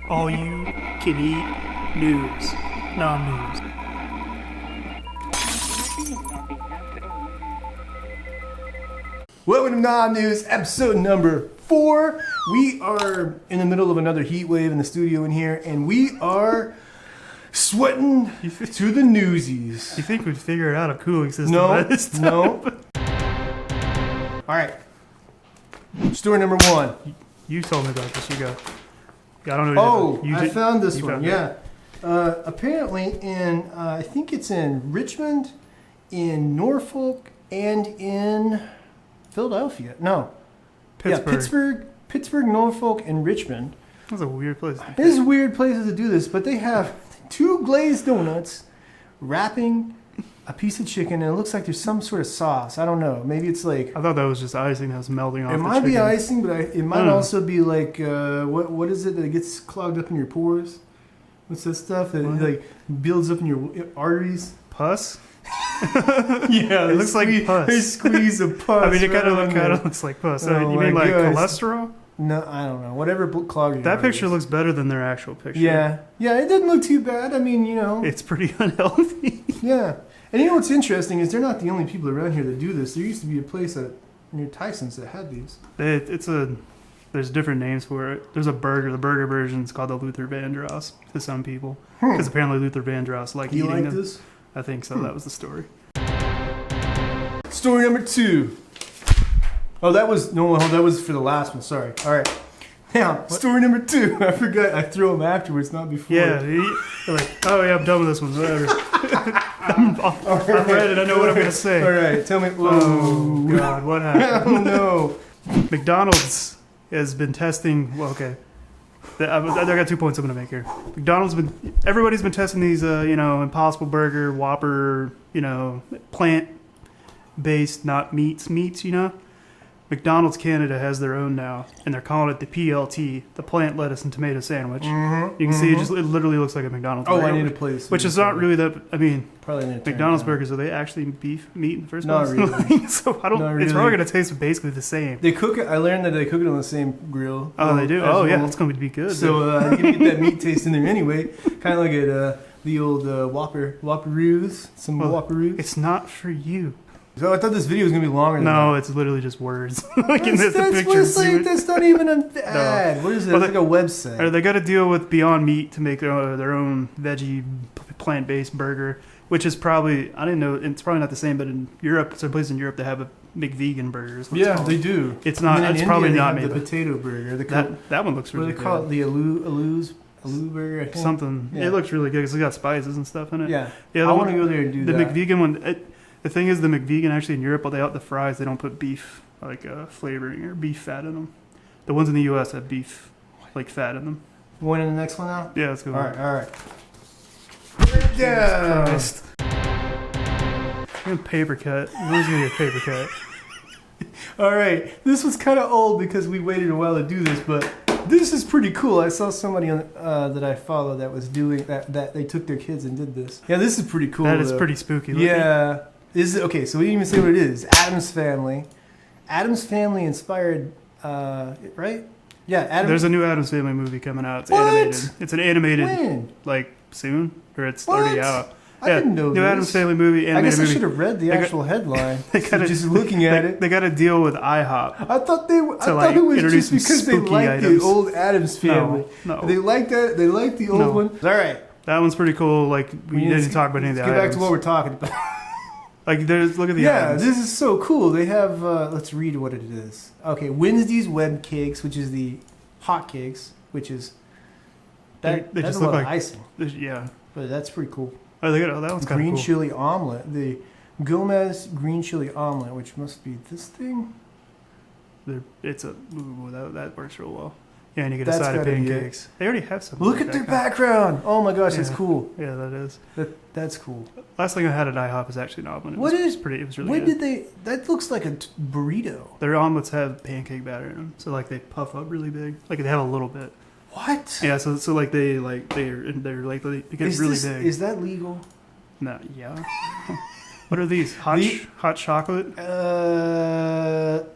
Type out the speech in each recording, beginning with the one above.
all you can eat news. NomNews. Welcome to NomNews, episode number 4. We are in the middle of another heat wave in the studio in here, and we are sweating to the newsies. You think we'd figure out a cooling system No, by this time? no. All right. Story number 1. You told me about this. You go. I don't know. Oh, you I did, found this you one. found Yeah. Apparently in, I think it's in Richmond, in Norfolk, and in Philadelphia. No. Pittsburgh. Yeah, Pittsburgh, Norfolk, and Richmond. That's a weird place. This is weird places to do this, but they have 2 glazed donuts wrapping a piece of chicken, and it looks like there's some sort of sauce. I don't know. Maybe it's like... I thought that was just icing that was melting off It the might chicken. be icing, but it might also be like... what is it that gets clogged up in your pores? What's that stuff that like builds up in your arteries? Pus? Yeah, it looks like pus. They squeeze a pus. I mean, it kind right of looks like pus. Oh You mean my like gosh. cholesterol? No, I don't know. Whatever clogged your That picture arteries. looks better than their actual picture. Yeah, it didn't look too bad. I mean, you know. It's pretty unhealthy. Yeah. And you know what's interesting is they're not the only people around here that do this. There used to be a place near Tyson's that had these. There's different names for it. There's a burger. The burger version is called the Luther Vandross to some people. Because apparently Luther Vandross liked You eating like them. this? I think so. That was the story. Story number 2. Oh, that was for the last one. Sorry. All right. Now, story number 2. I forgot. I threw them afterwards, not before. Yeah. You're like, oh yeah, I'm done with this one. Whatever. I'm ready. I know what I'm going to say. All right. Tell me. Oh, God. What happened? Oh, no. McDonald's has been testing. Well, okay. I got 2 points I'm going to make here. Everybody's been testing these, Impossible Burger, Whopper, plant-based, not meats, McDonald's Canada has their own now, and they're calling it the P.L.T, the plant, lettuce, and tomato sandwich. You can see it literally looks like a McDonald's burger. I need a place. Which is not really that, I mean, probably need to McDonald's burgers, are they actually meat in the first Not place? really. So Not really. It's probably going to taste basically the same. They cook it. I learned that they cook it on the same grill. Oh, they do? Oh, yeah, it's going to be good. So you're going to get that meat taste in there anyway. Kind of like at the old Whopperoos. Some Whopperoos. It's not for you. So I thought this video was going to be longer than No, that. it's literally just words. That's not even an ad. No. What is it? It's like a website. They got to deal with Beyond Meat to make their own veggie, plant-based burger, which is probably, I didn't know, it's probably not the same, but in Europe, some places in Europe, they have a McVegan burgers. Yeah, they do. It's not, it's probably not made. The potato burger. That one looks really good. What do they call it? The Aloo burger, I think? Something. Yeah. It looks really good because it's got spices and stuff in it. Yeah. I want to go there and do that. The McVegan one... The thing is, the McVegan actually in Europe, the fries, they don't put beef flavoring or beef fat in them. The ones in the U.S. have beef fat in them. Going to the next one now? Yeah, let's go. All right. Yeah. Paper cut. Where's gonna be a paper cut? All right. This was kind of old because we waited a while to do this, but this is pretty cool. I saw somebody that I follow that was doing that. They took their kids and did this. Yeah, this is pretty cool. That is pretty spooky looking. Yeah. Okay, so we didn't even say what it is. Addams Family. Addams Family inspired, right? Yeah, Addams. There's a new Addams Family movie coming out. It's What? animated. It's an animated, When? soon, or it's What? already out. I didn't know new this. Addams Family movie, animated I guess movie. I should have read the actual headline. Just looking at it. They got to deal with IHOP. I thought it was introduce just because they spooky liked items. the old Addams Family. No. They liked that. They liked the old one. All right. That one's pretty cool. We didn't talk about any of the Let's get items. back to what we're talking about. Look at the items. This is so cool. They have, let's read what it is. Okay, Wednesday's Web Cakes, which is the hot cakes, which is, They that's just a look lot of like icing. Yeah. But that's pretty cool. Oh, that one's kind of Green cool. chili omelet. The Gomez green chili omelet, which must be this thing. That works real well. Yeah, and you get a That's side of gotta be pancakes. They already have some. Look at their background. Oh my gosh, that's cool. Yeah, that is. That's cool. Last thing I had at IHOP is actually an omelet. It What was is- pretty? It was really When good. did they? That looks like a burrito. Their omelets have pancake batter in them, so they puff up really big. They have a little bit. What? Yeah, so they get really big. Is that legal? No, yeah. What are these? Hot chocolate?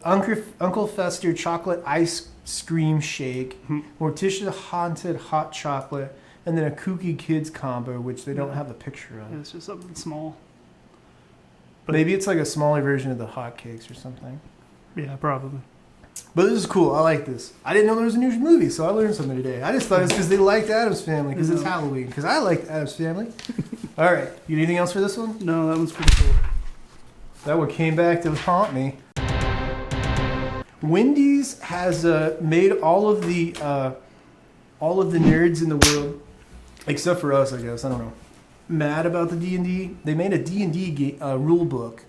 Uncle Fester chocolate ice cream shake, Morticia haunted hot chocolate, and then a Kooky kids combo, which they don't have a picture of. Yeah, it's just something small. But maybe it's like a smaller version of the hotcakes or something. Yeah, probably. But this is cool. I like this. I didn't know there was a new movie, so I learned something today. I just thought it's because they liked Addams Family, because it's Halloween. Because I liked Addams Family. All right. You need anything else for this one? No, that one's pretty cool. That one came back to haunt me. Wendy's has made all of the nerds in the world, except for us, I guess. I don't know. Mad about the D&D. They made a D&D rule book,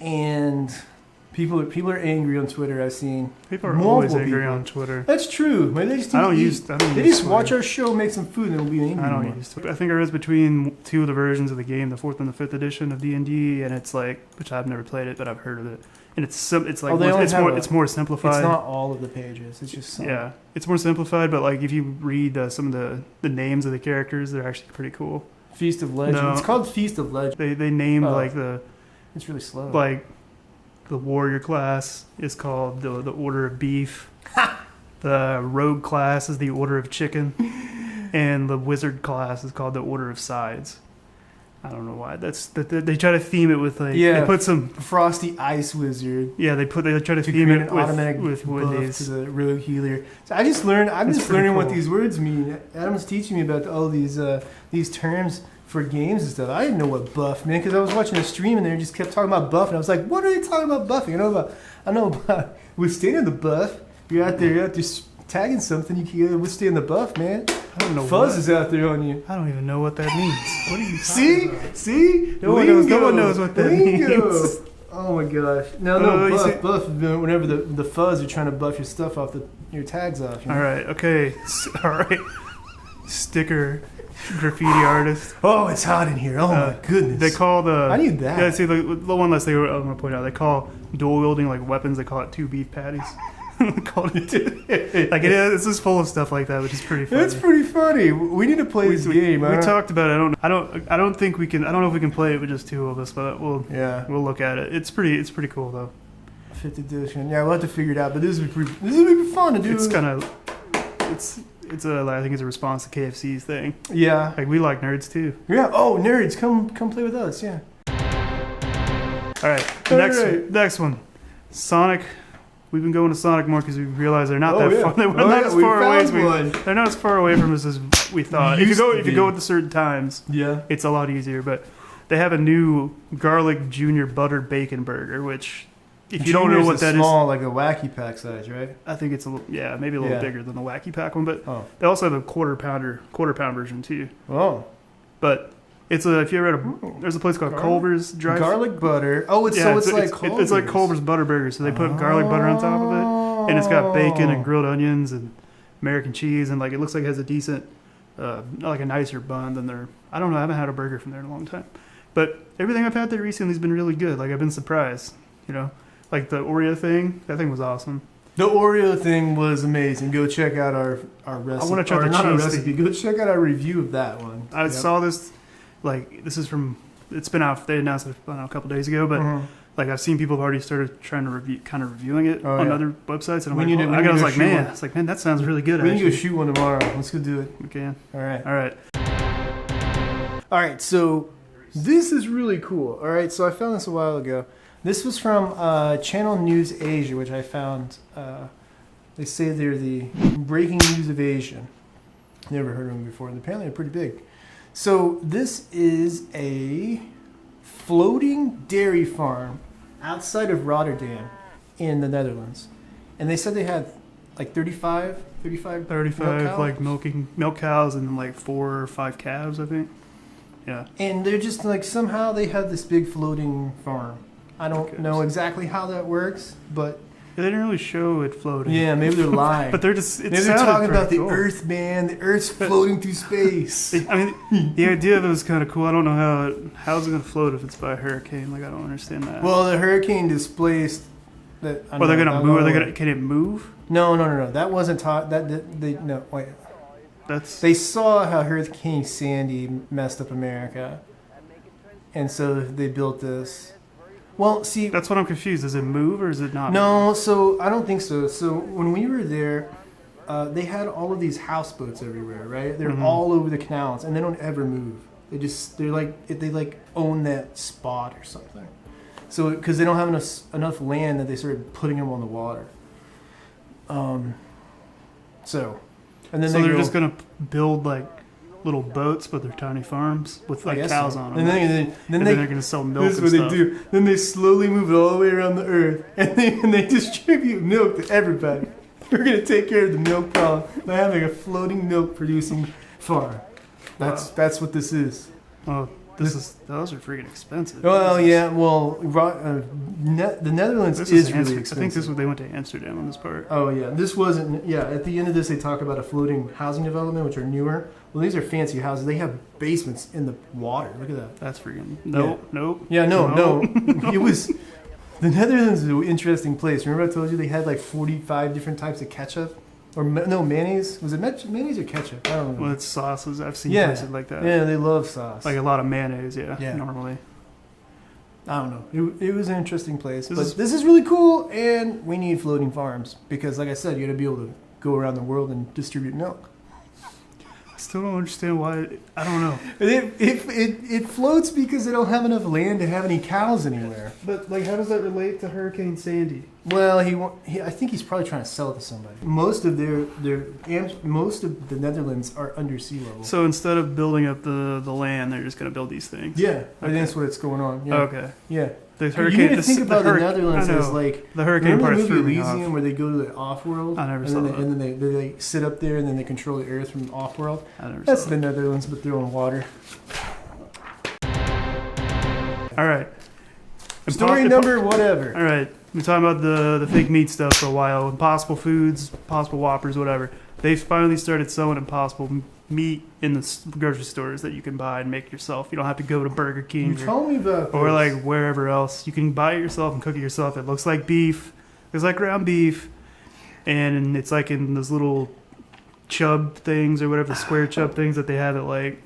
and people are angry on Twitter. I've seen people are always angry on Twitter. That's true. Maybe they just they just watch our show, make some food, and they'll be angry. I don't use Twitter. I think I was between two of the versions of the game, the 4th and the 5th edition of D&D, and it's like, which I've never played it, but I've heard of it. And it's like it's more simplified. It's not all of the pages. It's just some. Yeah, it's more simplified. But like if you read some of the names of the characters, they're actually pretty cool. Feast of Legends. No. It's called Feast of Legends. They named like the. It's really slow. Like, the warrior class is called the Order of Beef. The rogue class is the Order of Chicken, and the wizard class is called the Order of Sides. I don't know why. They try to theme it with like they put some frosty ice wizard. Yeah, they try to theme it with Wendy's to the rogue healer. So I'm just learning what these words mean. Adam's teaching me about all these terms for games and stuff. I didn't know what buff meant because I was watching a stream and they just kept talking about buff and I was like, what are they talking about buffing? I know about withstanding the buff. You're out there tagging something, you can withstand the buff, man. I don't know. Fuzz is out there on you. I don't even know what that means. What are you See? No one knows what that means. Oh my gosh. No, buff whenever the fuzz are trying to buff your stuff off your tags off. You know? All right, okay. All right. Sticker graffiti artist. Oh, it's hot in here. Oh my goodness. They call the. I need that. Yeah, see, the one last thing I want to point out. They call dual wielding like weapons. They call it 2 beef patties. Called it like it's just full of stuff like that, which is pretty funny. It's pretty funny. We need to play this game. We talked about it. I don't think we can. I don't know if we can play it with just 2 of us, but we'll look at it. It's pretty cool though. 5th edition. Yeah, we'll have to figure it out. But this would be fun to do. It's kind of I think it's a response to KFC's thing. Yeah. Like we like nerds too. Yeah. Oh, nerds, come play with us. Yeah. All right. Next one. Sonic. We've been going to Sonic more because we realized they're not that far. They're not as far away as they're not as far away from us as we thought. If you go with the certain times, it's a lot easier. But they have a new garlic junior butter bacon burger, which if you don't know what that is, small like a wacky pack size, right? I think it's maybe a little bigger than the wacky pack one. But they also have a quarter pound version too. Oh, but. It's if you ever there's a place called Culver's Drive. Garlic butter. Oh, it's like Culver's. It's like Culver's butter burger. So they put garlic butter on top of it, and it's got bacon and grilled onions and American cheese, and like it looks like it has a decent, like a nicer bun than their. I don't know. I haven't had a burger from there in a long time, but everything I've had there recently has been really good. Like I've been surprised. You know, like the Oreo thing. That thing was awesome. The Oreo thing was amazing. Go check out our recipe. I want to try the cheese recipe. Go check out our review of that one. I saw this. Like this is from, it's been out. They announced it a couple days ago, but like I've seen people have already started trying to reviewing it on other websites, and I was like, man, that sounds really good. We can go shoot one tomorrow. Let's go do it. We can. All right. So this is really cool. All right. So I found this a while ago. This was from Channel News Asia, which I found. They say they're the breaking news of Asia. Never heard of them before, and apparently they're pretty big. So this is a floating dairy farm outside of Rotterdam in the Netherlands. And they said they had like 35 like milk cows and like 4 or 5 calves, I think. Yeah. And they're just like somehow they have this big floating farm. I don't know exactly how that works, but they didn't really show it floating. Yeah, maybe they're lying. But they're just... Maybe they're talking about the Earth, man. The Earth's floating through space. I mean, the idea of it was kind of cool. I don't know how's it going to float if it's by a hurricane. Like, I don't understand that. Well, the hurricane displaced... They're going to move? Can it move? No. That wasn't taught... No, wait. They saw how Hurricane Sandy messed up America. And so they built this. Well, see... That's what I'm confused. Does it move or is it not No, so I don't think so. So when we were there, they had all of these houseboats everywhere, right? They're all over the canals, and they don't ever move. They own that spot or something. So because they don't have enough land that they started putting them on the water. And then they're just gonna build like little boats, but they're tiny farms with like cows on them. And then they're gonna sell milk. This is what they do. Then they slowly move it all the way around the earth, and they distribute milk to everybody. We're gonna take care of the milk problem by having a floating milk producing farm. That's what this is. Oh, those are freaking expensive. Well, yeah. Well, the Netherlands is really expensive. I think they went to Amsterdam on this part. Oh yeah, this wasn't. Yeah, at the end of this, they talk about a floating housing development, which are newer. Well, these are fancy houses. They have basements in the water. Look at that. That's freaking nope. Yeah, no. It was. The Netherlands is an interesting place. Remember I told you they had like 45 different types of ketchup? Or mayonnaise? Was it mayonnaise or ketchup? I don't know. Well, it's sauces. I've seen places like that. Yeah, they love sauce. Like a lot of mayonnaise, normally. I don't know. It was an interesting place. This is really cool, and we need floating farms. Because, like I said, you got to be able to go around the world and distribute milk. I still don't understand why. I don't know. It floats because they don't have enough land to have any cows anywhere. But like, how does that relate to Hurricane Sandy? Well, I think he's probably trying to sell it to somebody. Most of the Netherlands are under sea level. So instead of building up the land, they're just going to build these things. Yeah, I think that's what's going on. Yeah. Okay. Yeah. The hurricane. You need to think about the Netherlands as like the hurricane part threw me off. Elysium, where they go to the off-world. I never saw that. And then they sit up there, and then they control the earth from the off-world. That's the Netherlands, but they're on water. All right. Story number whatever. All right. We're talking about the fake meat stuff for a while. Impossible Foods, Impossible Whoppers, whatever. They finally started selling Impossible meat in the grocery stores that you can buy and make yourself. You don't have to go to Burger King. You told me about or this. like wherever else. You can buy it yourself and cook it yourself. It looks like beef. It's like ground beef. And it's like in those little chub things or whatever, the square chub things that they have at like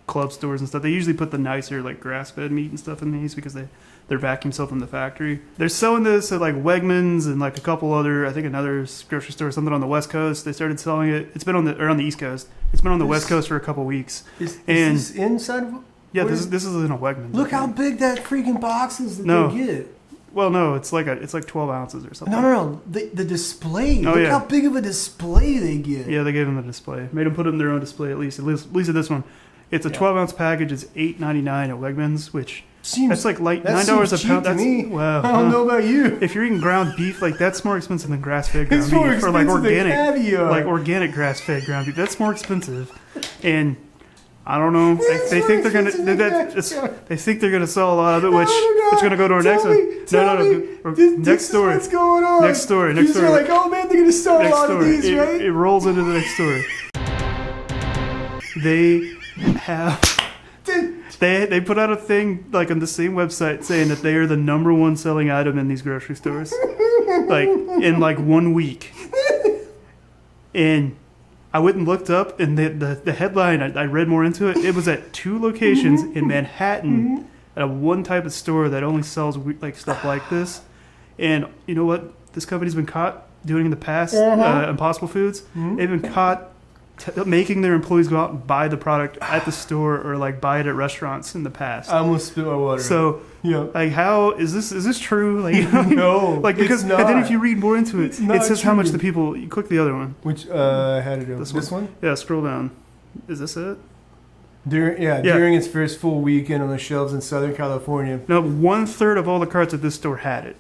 club stores and stuff. They usually put the nicer like grass-fed meat and stuff in these because they're vacuum sealed from the factory. They're selling this at like Wegmans and like a couple other, I think another grocery store, something on the West Coast. They started selling it. It's been on the East Coast. It's been on the West Coast for a couple weeks. Is this inside of? Yeah, this is in a Wegmans. Look how big that freaking box is that they get. Well, no, it's like 12 ounces or something. No. The display. Look how big of a display they get. Yeah, they gave them the display. Made them put it in their own display at least at this one. It's a 12-ounce package. It's $8.99 at Wegmans, which that's like $9 a pound. That's me. Wow. I don't know about you. If you're eating ground beef, like that's more expensive than grass-fed ground beef. Or like organic, caviar. like organic grass-fed ground beef. That's more expensive, and I don't know. They think they're gonna. They think they're gonna sell a lot of it, which is gonna go to our next one. No. Next story. What's going on? Next story. You're like, oh man, they're gonna sell a lot of these, right? It rolls into the next story. They have. They put out a thing like on the same website saying that they are the number one selling item in these grocery stores, like in like 1 week. And I went and looked up, and the headline, I read more into it. It was at 2 locations in Manhattan at a one type of store that only sells like stuff like this. And you know what? This company's been caught doing in the past. Impossible Foods. They've been caught making their employees go out and buy the product at the store or like buy it at restaurants in the past. I almost spit my water. So like, how is this true? Like, no, like because it's not. And then if you read more into it, it says true. how much the people. You click the other one. Which how to do this one? Yeah, scroll down. Is this it? During its first full weekend on the shelves in Southern California. No, 1/3 of all the carts at this store had it.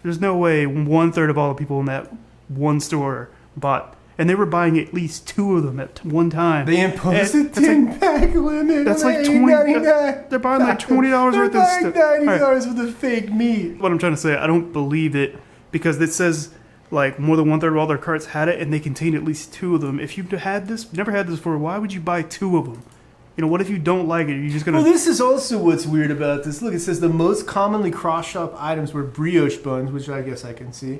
There's no way 1/3 of all the people in that one store bought. And they were buying at least 2 of them at one time. They imposed a 10-pack limit. That's like $20. They're buying like $20 worth of stuff. $90 worth of fake meat. What I'm trying to say, I don't believe it because it says like more than 1/3 of all their carts had it, and they contained at least 2 of them. If you've never had this before, why would you buy 2 of them? You know, what if you don't like it? You're just gonna. Well, this is also what's weird about this. Look, it says the most commonly cross-shop items were brioche buns, which I guess I can see.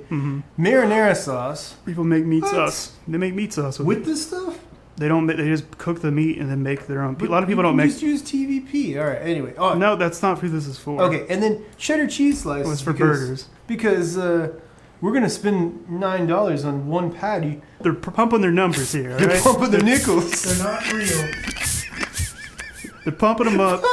Marinara sauce. People make meat sauce. They make meat sauce with this stuff. They don't. They just cook the meat and then make their own. A lot of people don't make. Just use TVP. All right. Anyway. Oh no, that's not who this is for. Okay, and then cheddar cheese slices. It's for burgers. Because we're gonna spend $9 on one patty. They're pumping their numbers here. All They're right? pumping their nickels. They're not real. They're pumping them up.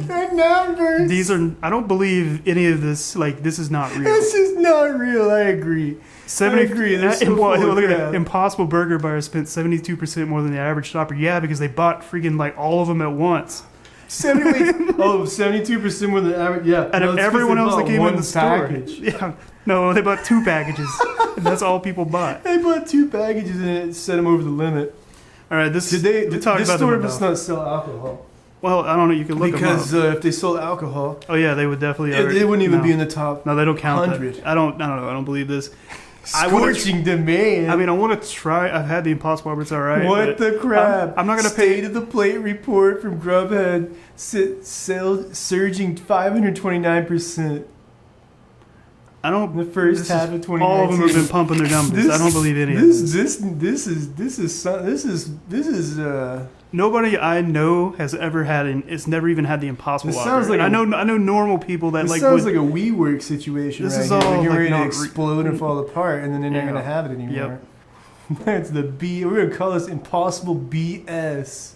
Their numbers. These are. I don't believe any of this. Like this is not real. This is not real. I agree. 70. I agree. Look at that. Impossible Burger Bar spent 72% more than the average shopper. Yeah, because they bought freaking like all of them at once. 72% more than the average. Yeah. And of everyone else that came in the store. Package. Yeah. No, they bought 2 packages. And that's all people bought. They bought 2 packages and it set them over the limit. All right. This store does not sell alcohol. Well, I don't know. You can look because them up. If they sold alcohol, oh yeah, they would definitely. They wouldn't even be in the top. No, they don't count 100. that. I don't know. I don't believe this. Scorching demand. I mean, I want to try. I've had the Impossible Bar, it's all right. What the crap? I'm not going to pay. State of the plate report from Grubhub sales surging 529%. I don't. In the first half of 2019. All of them have been pumping their numbers. I don't believe any of this. This is. Nobody I know has ever had it's never even had the Impossible Bar. Sounds like I know normal people that like. This sounds like a WeWork situation. This right is here. all You're like ready to not explode and fall apart, and then they're not going to have it anymore. Yep. That's the B. We're going to call this Impossible BS.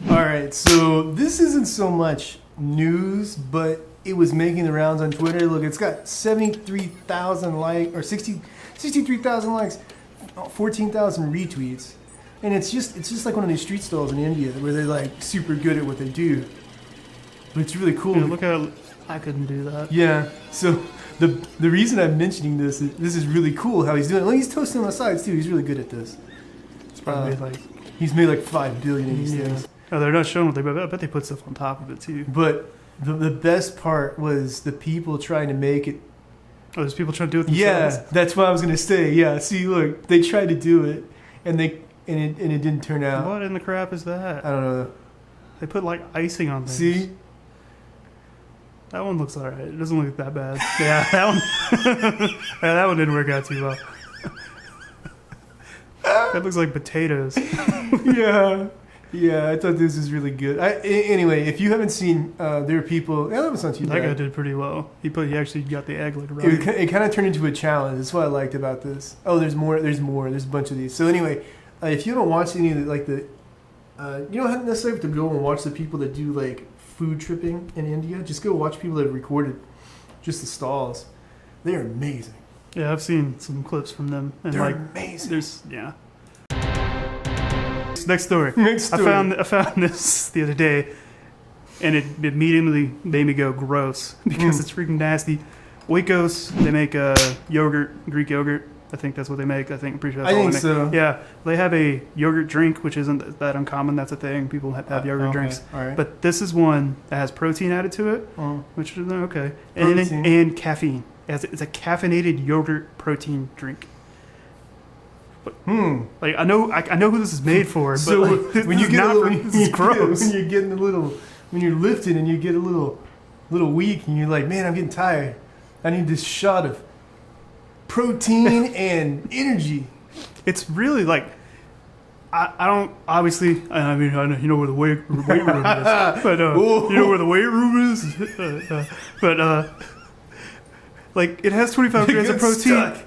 All right, so this isn't so much news, but it was making the rounds on Twitter. Look, it's got 73,000 likes or 63,000 likes, 14,000 retweets. And it's just like one of these street stalls in India where they're like super good at what they do. But it's really cool. Yeah, look how I couldn't do that. Yeah. So the reason I'm mentioning this is really cool how he's doing it. Well, he's toasting on the sides too. He's really good at this. It's probably he's made like 5 billion of these things. Oh, they're not showing what they. I bet they put stuff on top of it too. But the best part was the people trying to make it. Oh, there's people trying to do it themselves. Yeah, that's what I was gonna say. Yeah. See, look, they tried to do it, and it didn't turn out. What in the crap is that? I don't know. They put like icing on things. See? That one looks alright. It doesn't look that bad. Yeah, that one. Yeah, that one didn't work out too well. That looks like potatoes. Yeah. Yeah, I thought this was really good. Anyway, if you haven't seen, there are people. Yeah, that was not too bad. That guy did pretty well. He actually got the egg like right. It kind of turned into a challenge. That's what I liked about this. Oh, there's more. There's a bunch of these. So anyway, if you haven't watched any of you don't necessarily have to go and watch the people that do like food tripping in India. Just go watch people that have recorded just the stalls. They're amazing. Yeah, I've seen some clips from them. And they're amazing. Next story. I found this the other day, and it immediately made me go gross because it's freaking nasty. Oikos, they make yogurt, Greek yogurt. I think that's what they make. I'm pretty sure that's all they make. So. Yeah, they have a yogurt drink, which isn't that uncommon. That's a thing. People have yogurt drinks. All right. But this is one that has protein added to it, which is okay. And caffeine. It's a caffeinated yogurt protein drink. Like I know who this is made for, but so like, when you get this is gross. When you're getting when you're lifting and you get a little weak and you're like, man, I'm getting tired. I need this shot of protein and energy. It's really like I don't obviously. I mean, I know you know where the weight room is, but you know where the weight room is, but. Like, it has 25 grams of protein. Stuck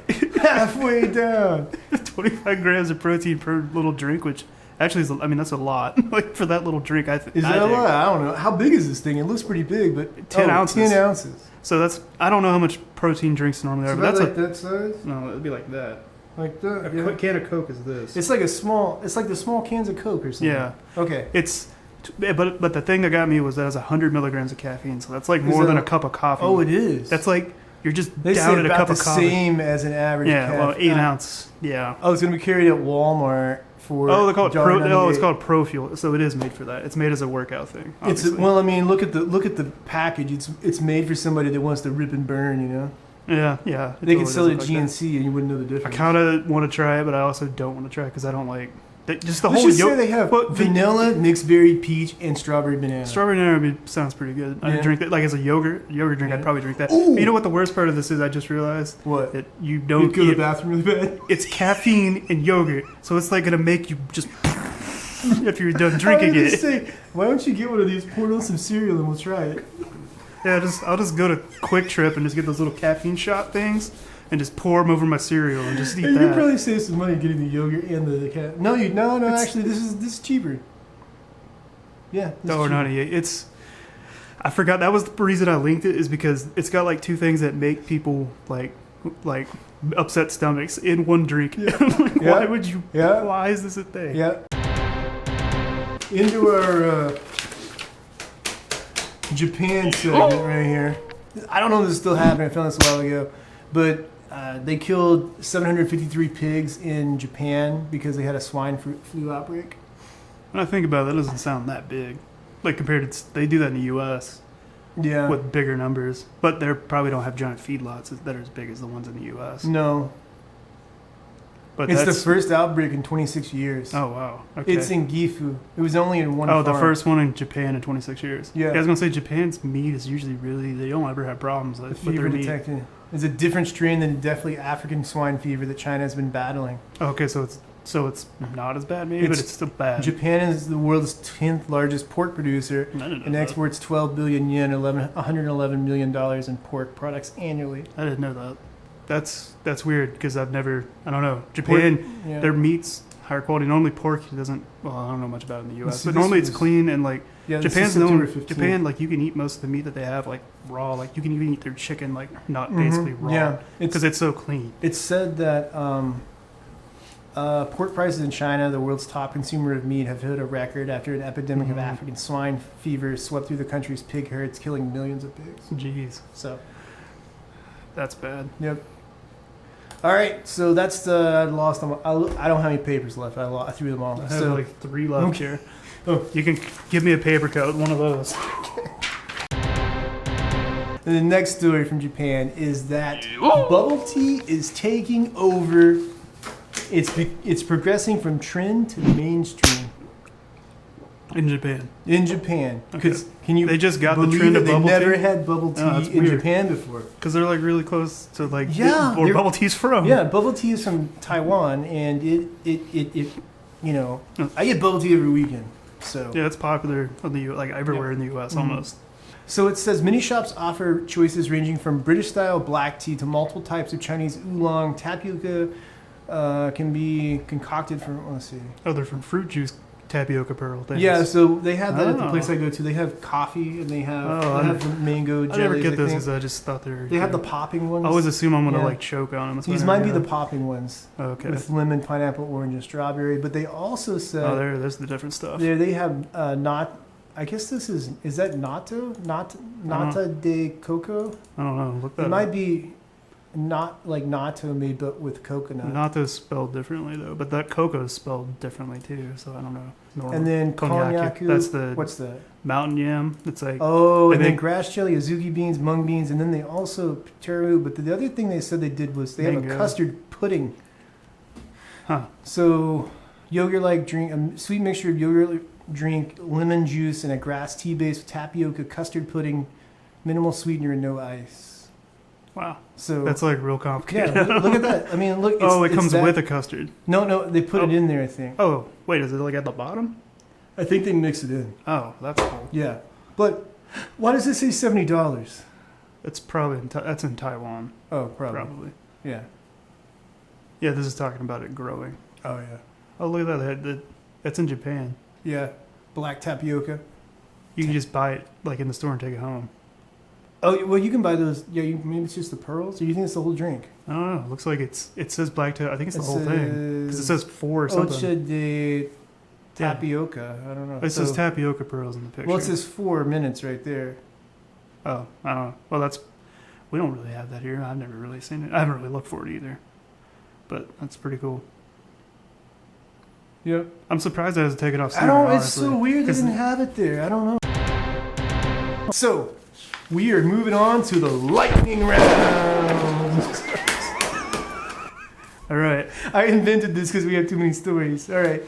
halfway down. 25 grams of protein per little drink, which actually is, that's a lot. Like, for that little drink, Is that a lot? I don't know. How big is this thing? It looks pretty big, but 10 ounces. 10 ounces. So I don't know how much protein drinks normally are, but that's that size? No, it'd be like that. Like that? A can of Coke is this. It's like the small cans of Coke or something. Yeah. Okay. But the thing that got me was that it has 100 milligrams of caffeine, so that's like more than a cup of coffee. Oh, it is. That's like... You're just they down at a cup of the coffee. same as an average. Yeah, well, 8 ounce. Yeah. Oh, it's gonna be carried at Walmart for. Oh, they call it it's called Pro Fuel. So it is made for that. It's made as a workout thing. Obviously. Look at the package. It's made for somebody that wants to rip and burn. You know. Yeah. They could sell it at GNC and you wouldn't know the difference. I kind of want to try it, but I also don't want to try it because I don't like. Just the Let's whole just say they have vanilla, mixed berry, peach, and strawberry banana. Strawberry banana sounds pretty good. I drink that like as a yogurt drink. I'd probably drink that. Ooh. You know what the worst part of this is? I just realized What? that you don't go to the bathroom really bad. It's caffeine in yogurt, so it's like gonna make you just if you're done drinking it. Say, why don't you get one of these? Pour on some cereal and we'll try it. Yeah, I'll just go to Quick Trip and just get those little caffeine shot things and just pour them over my cereal and just eat that. You could probably save some money getting the yogurt and the cat. No, actually, this is cheaper. Yeah. $1.98. I forgot that was the reason I linked it, is because it's got like two things that make people like upset stomachs in one drink. Yeah. Why would you? Yeah. Why is this a thing? Yeah. Into our Japan segment right here. I don't know if this is still happening. I found this a while ago, but they killed 753 pigs in Japan because they had a swine flu outbreak. When I think about it, that doesn't sound that big. Like compared to, they do that in the U.S. Yeah. With bigger numbers, but they probably don't have giant feedlots that are as big as the ones in the U.S. No. But it's the first outbreak in 26 years. Oh, wow. Okay. It's in Gifu. It was only in one farm. farm. The first one in Japan in 26 years. Yeah. I was going to say Japan's meat is usually really, they don't ever have problems with their meat. Detected. It's a different strain than definitely African swine fever that China has been battling. Okay, so it's not as bad maybe, but it's still bad. Japan is the world's 10th largest pork producer and exports 12 billion yen, $111 million in pork products annually. I didn't know that. That's weird because I don't know. Japan, their meat's higher quality. Normally pork doesn't, well, I don't know much about it in the U.S., but normally it's clean and like, Japan's known, Japan, like you can eat most of the meat that they have like raw, like you can even eat their chicken like not basically raw because it's so clean. It's said that pork prices in China, the world's top consumer of meat, have hit a record after an epidemic of African swine fever swept through the country's pig herds, killing millions of pigs. Jeez. So. That's bad. Yep. All right, so that's I lost them. I don't have any papers left. I threw them all. I have like 3 left here. Oh. You can give me a paper cut, one of those. And the next story from Japan is that bubble tea is taking over. It's progressing from trend to mainstream. In Japan. Because okay. They just got the trend of bubble tea? They never had bubble tea in Japan before. Because they're like really close to like where bubble tea's from. Yeah, bubble tea is from Taiwan, and it I get bubble tea every weekend. So yeah, it's popular like everywhere in the U.S. almost. So it says many shops offer choices ranging from British-style black tea to multiple types of Chinese oolong. Tapioca can be concocted from, let's see. Oh, they're from fruit juice tapioca pearl things. Yeah, so they have that at the place I go to. They have coffee and they have mango jellies. I never get those because I just thought they have the popping ones. I always assume I'm going to choke on them. These might be the popping ones. Okay. With lemon, pineapple, orange, and strawberry. But they also said... there's the different stuff. They have I guess this is that natto? Nata de coco? I don't know. Look that up. It might be not like natto made but with coconut. Natto's spelled differently though, but that cocoa is spelled differently too, so I don't know. And then konyaku, that's the what's that? Mountain yam. It's like and then grass jelly, azuki beans, mung beans, and then they also teru. But the other thing they said they did was they have a custard pudding. Huh. So yogurt-like drink, a sweet mixture of yogurt drink, lemon juice, and a grass tea base with tapioca, custard pudding, minimal sweetener, and no ice. Wow. So that's like real complicated. Yeah, look at that. I mean, look. It comes with a custard. No, they put it in there, I think. Oh, wait, is it like at the bottom? I think they mix it in. Oh, that's cool. Yeah, but why does it say $70? It's probably that's in Taiwan. Oh, probably. Yeah. Yeah, this is talking about it growing. Oh yeah. Oh, look at that. That's in Japan. Yeah, black tapioca. You can just buy it like in the store and take it home. Oh, well, you can buy those. Yeah, maybe it's just the pearls, or you think it's the whole drink? I don't know. It looks like it says black tea. I think it's the whole thing because it says 4 or something. Ocha de tapioca. I don't know. It says tapioca pearls in the picture. Well, it says 4 minutes right there. Oh, I don't know. Well, we don't really have that here. I've never really seen it. I haven't really looked for it either. But that's pretty cool. Yep. I'm surprised I had to take it off sooner, I don't know. It's honestly. so weird they didn't have it there. I don't know. So, we are moving on to the lightning round. All right. I invented this because we have too many stories. All right.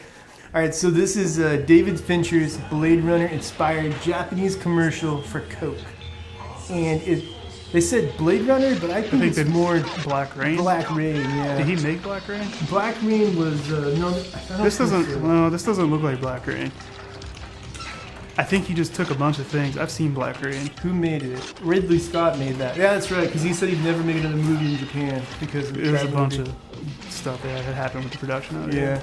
All right, so this is David Fincher's Blade Runner-inspired Japanese commercial for Coke. And they said Blade Runner, but I think it's more Black Rain. Black Rain, yeah. Did he make Black Rain? Black Rain was no. This doesn't look like Black Rain. I think he just took a bunch of things. I've seen Black Rain. Who made it? Ridley Scott made that. Yeah, that's right. Because he said he'd never make another movie in Japan because of it was a bunch of stuff that had happened with the production of it. Yeah.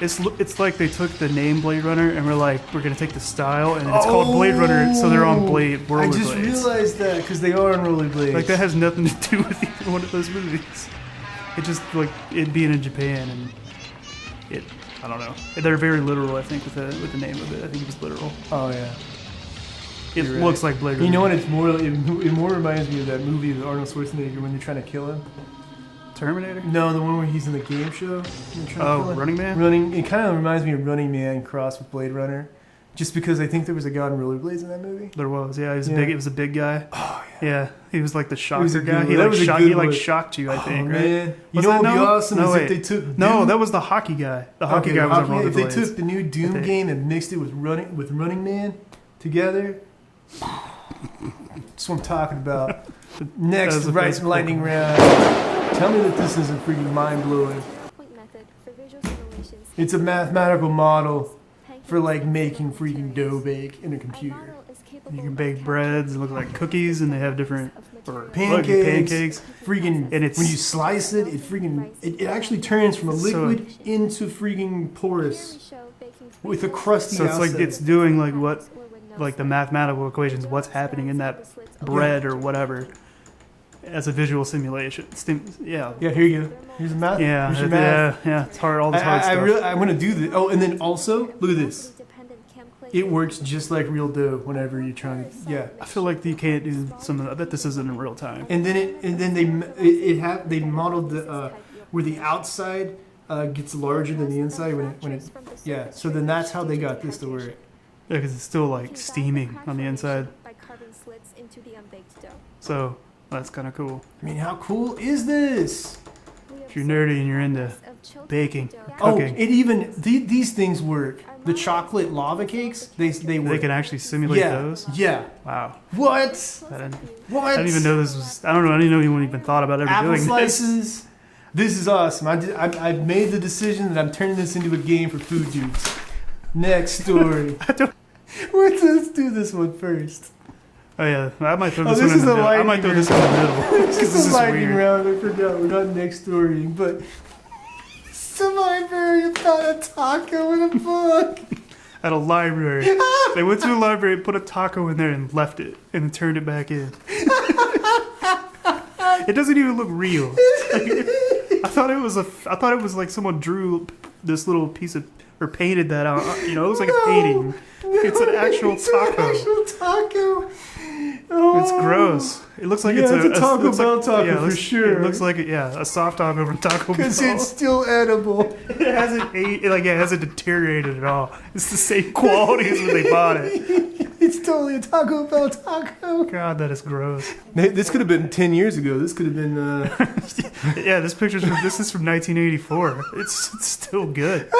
It's like they took the name Blade Runner and we're like, we're gonna take the style and it's called Blade Runner, so they're on rollerblades. I just realized that because they are on rollerblades. Like that has nothing to do with either one of those movies. It just like it being in Japan and it. I don't know. They're very literal, I think, with the name of it. I think it was literal. Oh yeah. It looks like Blade Runner. You know what? It more reminds me of that movie with Arnold Schwarzenegger when they're trying to kill him. Terminator? No, the one where he's in the game show. Running Man? It kind of reminds me of Running Man crossed with Blade Runner. Just because I think there was a guy on rollerblades in that movie. There was, yeah. He was big. It was a big guy. Oh yeah. Yeah, he was like the shocker guy. He shocked you, I think. Right? Man. You know what would be awesome is if they took Doom. No, that was the hockey guy. The hockey guy was on rollerblades. If they took the new Doom game and mixed it with Running Man together, that's what I'm talking about. Next lightning round. Tell me that this isn't freaking mind blowing. It's a mathematical model for like making freaking dough bake in a computer. You can bake breads and look like cookies, and they have different pancakes. Freaking, and when you slice it, it actually turns from a liquid into freaking porous with a crusty outside. So it's like it's doing like what, like the mathematical equations, what's happening in that bread or whatever, as a visual simulation. Yeah. Yeah. Here you go. Here's the math. Yeah. Here's your math. Yeah. It's hard. All this hard stuff. I want to do this. Oh, and then also look at this. It works just like real dough whenever you're trying to. Yeah. I feel like you can't do some of that. I bet this isn't in real time. And then they modeled the where the outside gets larger than the inside when it yeah. So then that's how they got this to work. Yeah, because it's still like steaming on the inside. So that's kind of cool. I mean, how cool is this? If you're nerdy and you're into baking, cooking. These things work. The chocolate lava cakes, they work. They can actually simulate those? Yeah. Wow. What? I didn't even know this was. I don't know. I didn't know anyone even thought about ever Apple doing slices. This is awesome. I made the decision that I'm turning this into a game for food dudes. Next story. Let's do this one first. Oh yeah, I might throw this one in the middle. I might throw this in the middle. This is a lightning round. I forgot. We're not next story, but somebody found a taco in a book. At a library. They went to a library, put a taco in there, and left it, and then turned it back in. It doesn't even look real. I thought it was like someone drew this little piece of or painted that out. You know, it looks like a painting. It's an actual taco. Oh. It's gross. It looks like it's a Taco Bell taco for sure. It looks like a soft taco from Taco Bell. Because it's still edible. It hasn't deteriorated at all. It's the same quality as when they bought it. It's totally a Taco Bell taco. God, that is gross. This could have been 10 years ago. This could have been. Yeah, this is from 1984. It's still good.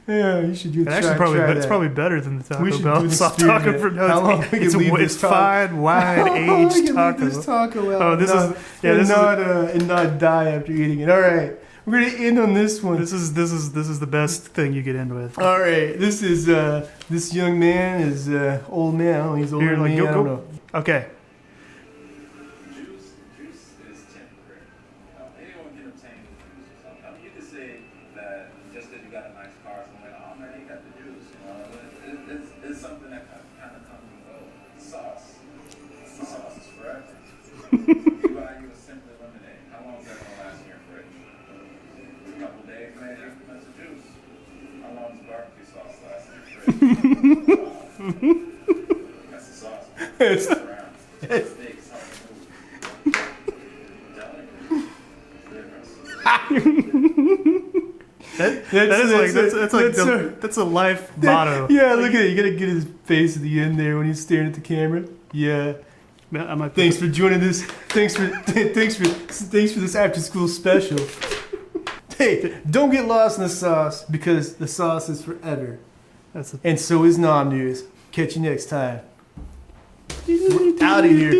Yeah, you should do it. It's probably better than the Taco Bell soft taco from How long we can leave it's fine, wide aged taco. Leave this taco out. Oh, and not die after eating it. All right, we're gonna end on this one. This is the best thing you could end with. All right, this is this young man is old man. He's older than me. I don't know. Okay. That's the sauce. That's a life motto. Yeah, look at it. You gotta get his face at the end there when he's staring at the camera. Yeah. Thanks for joining this. Thanks for this after school special. Hey, don't get lost in the sauce because the sauce is forever. And so is NomNews. Catch you next time. We're out of here.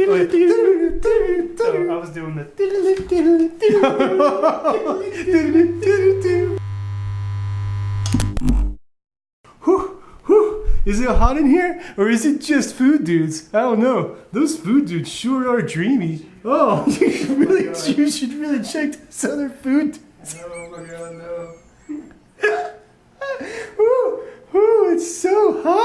So I was doing the. Is it hot in here, or is it just food dudes? I don't know. Those food dudes sure are dreamy. Oh, you should really check this other food. Oh my God, no. Ooh, it's so hot.